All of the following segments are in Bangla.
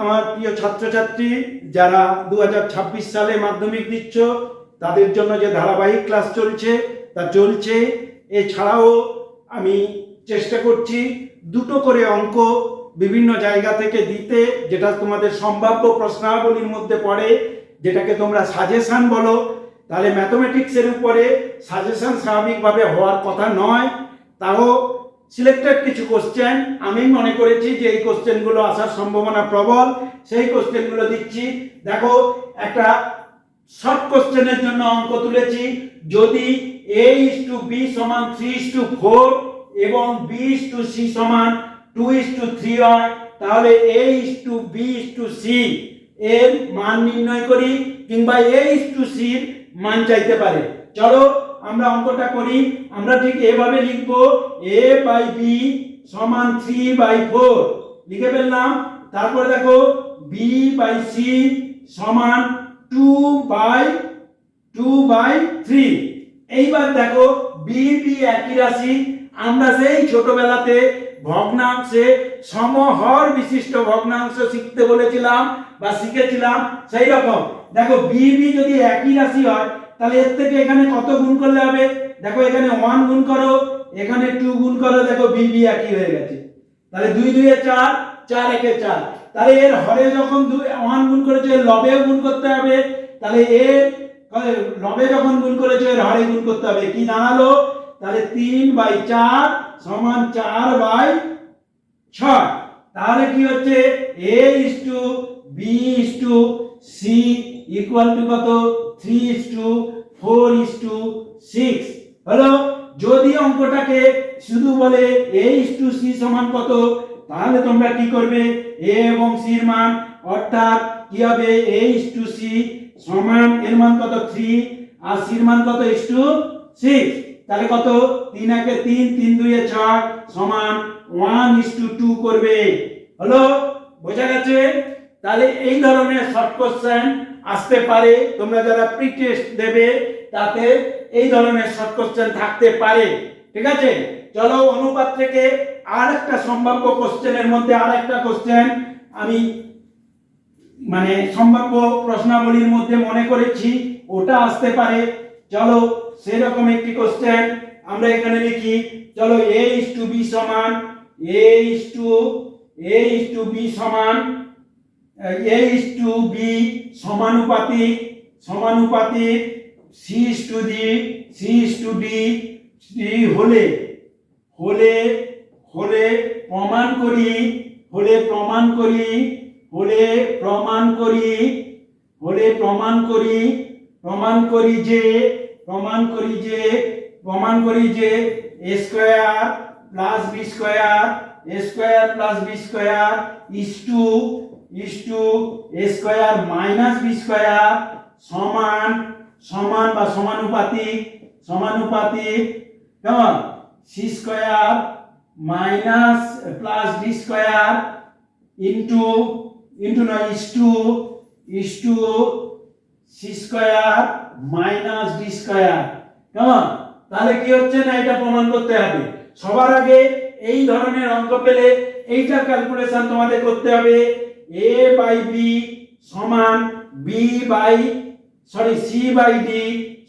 আমার প্রিয় ছাত্রছাত্রী যারা 2026 সালে মাধ্যমিক দিচ্ছ, তাদের জন্য যে ধারাবাহিক ক্লাস চলছে এছাড়াও আমি চেষ্টা করছি দুটো করে অঙ্ক বিভিন্ন জায়গা থেকে দিতে, যেটা তোমাদের সম্ভাব্য প্রশ্নাবলীর মধ্যে পড়ে, যেটাকে তোমরা সাজেশন বলো। তাহলে ম্যাথমেটিক্সের উপরে সাজেশন স্বাভাবিকভাবে হওয়ার কথা নয়, তাও সিলেক্টেড কিছু কোশ্চেন আমি মনে করেছি যে এই কোশ্চেনগুলো আসার সম্ভাবনা প্রবল, সেই কোশ্চেনগুলো দিচ্ছি। দেখো, একটা শর্ট কোশ্চেনের জন্য অঙ্ক তুলেছি। যদি a:b সমান 3:4 এবং b:c সমান 2:3 হয়, তাহলে a:b:c এর মান নির্ণয় করি, কিংবা a:c এর মান চাইতে পারে। চলো আমরা অঙ্কটা করি। আমরা ঠিক এভাবে লিখব, a/b সমান 3/4 লিখে ফেললাম। তারপরে দেখো b/c সমান 2/3। এইবার দেখো b একই রাশি। আমরা সেই ছোটবেলাতে ভগ্নাংশে সমহর বিশিষ্ট ভগ্নাংশ শিখতে বলেছিলাম বা শিখেছিলাম, সেই রকম দেখো b যদি একই রাশি হয়, তাহলে এর থেকে এখানে কত গুণ করলে হবে? দেখো এখানে 1 গুণ করো, এখানে 2 গুণ করো, দেখো b একই হয়ে গেছে। তাহলে 2 2 4, 4 1 4। তাহলে এর হরে যখন 1 গুণ করেছে, এর লবেও গুণ করতে হবে। তাহলে এর লবে যখন গুণ করেছে, এর হরে গুণ করতে হবে। কি দাঁড়ালো? তাহলে 3/4 সমান 4/6। তাহলে কি হচ্ছে? a:b:c ইকুয়াল টু কত? 3:4:6 হলো। যদি অঙ্কটাকে শুধু বলে a:c সমান কত, তাহলে তোমরা কি করবে? a এবং c এর মান, অর্থাৎ কি হবে? a:c সমান এর মান কত? 3, আর c এর মান কত? 6। তাহলে কত? 3 1 3, 3 2 6 সমান 1:2 করবে। হলো? বোঝা গেছে? তাহলে এই ধরনের শর্ট কোশ্চেন আসতে পারে। তোমরা যারা প্রি টেস্ট দেবে, তাতে এই ধরনের শর্ট কোশ্চেন থাকতে পারে। ঠিক আছে? চলো অনুপাত থেকে আরেকটা সম্ভাব্য কোশ্চেনের মধ্যে আরেকটা কোশ্চেন আমি মানে সম্ভাব্য প্রশ্নাবলীর মধ্যে মনে করেছি ওটা আসতে পারে। চলো সেরকম একটি কোশ্চেন আমরা এখানে লিখি। চলো a:b সমান সমানুপাতিক c:d হলে প্রমাণ করি যে a square plus b square is to a square minus b square সমান বা সমানুপাতিক কেমন? c square minus plus d square into নয় is to c square minus d square. কেমন? তাহলে কি হচ্ছে না, এটা প্রমাণ করতে হবে। সবার আগে এই ধরনের অঙ্ক পেলে এইটা ক্যালকুলেশন তোমাদের করতে হবে। a/b সমান c/d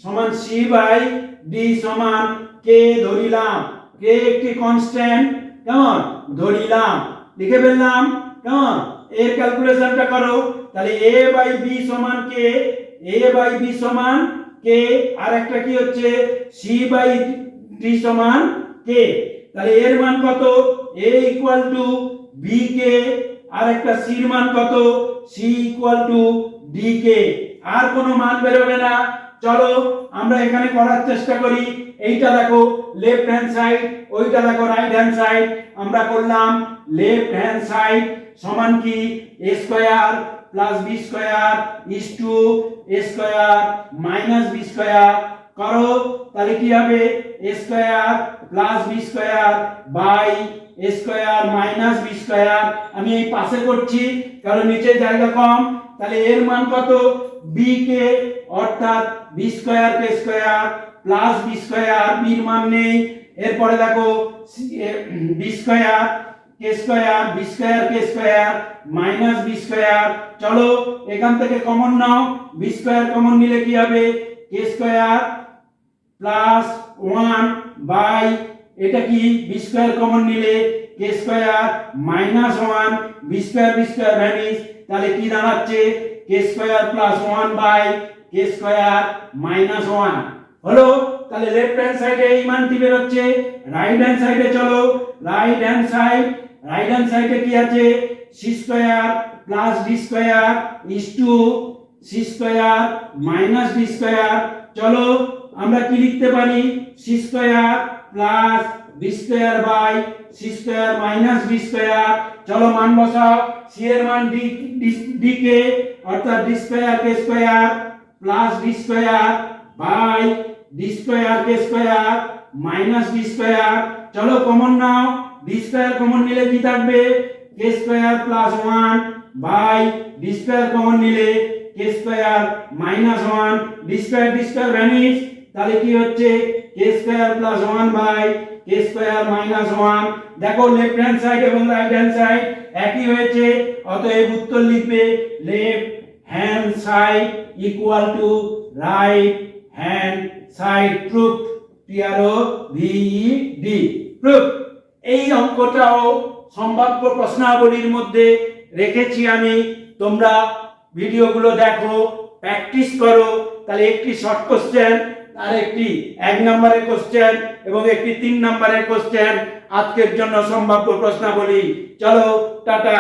সমান c/d সমান k ধরিলাম। k একটি কনস্ট্যান্ট, কেমন? ধরিলাম, লিখে ফেললাম। কেমন? এর ক্যালকুলেশনটা করো। তাহলে a/b সমান k, আর একটা কি হচ্ছে? c/d সমান k। তাহলে এর মান কত? a ইকুয়াল টু bk, আর একটা c এর মান কত? c equal to dk। আর কোনো মান বেরোবে না। চলো আমরা এখানে করার চেষ্টা করি। এইটা দেখো লেফট হ্যান্ড সাইড, ওইটা দেখো রাইট হ্যান্ড সাইড। আমরা করলাম লেফট হ্যান্ড সাইড সমান কি? a square plus b square is to a square minus b square করো। তাহলে কি হবে? a square plus b square by a square minus b square. আমি এই পাশে করছি কারণ নিচে জায়গা কম। তাহলে এর মান কত? b কে, অর্থাৎ b square K square plus b square, b এর মান নেই। এরপরে দেখো b square K square B square K square minus B square. চলো এখান থেকে কমন নাও, বি স্কয়ার কমন নিলে কি হবে, কে স্কয়ার প্লাস 1 বাই এটা কি বি স্কয়ার কমন নিলে K square minus 1, B square vanish, তাহলে কি দাঁড়াচ্ছে K square plus 1 by K square minus 1 হলো। তাহলে লেফট হ্যান্ড সাইডে এই মানটি বের হচ্ছে। রাইট হ্যান্ড সাইডে চলো, রাইট হ্যান্ড সাইডে কি আছে, C square plus D square is to C square minus D square. চলো আমরা কি লিখতে পারি, C square plus B square by C square minus D square. চলো মান বসাও, সি এর মান ডি কে অর্থাৎ D square K square plus D square by D square K square minus D square. চলো কমন নাও, ডি স্কয়ার কমন নিলে কি থাকবে, K square plus 1 by D square common নিলে K square minus 1, D square vanish, তাহলে কি হচ্ছে K square plus 1 by K square minus 1। দেখো লেফট হ্যান্ড সাইড এবং রাইট হ্যান্ড সাইড একই হয়েছে, অতএব উত্তর লিখবে left hand side equal to right hand side. Proof, PROVED proof. এই অঙ্কটাও সম্ভাব্য প্রশ্নাবলীর মধ্যে রেখেছি আমি, তোমরা ভিডিওগুলো দেখো, প্র্যাকটিস করো, তাহলে একটি শর্ট কোশ্চেন আর একটি 1 নম্বরের কোশ্চেন এবং একটি 3 নম্বরের কোশ্চেন আজকের জন্য সম্ভাব্য প্রশ্নাবলী। চলো টাটা।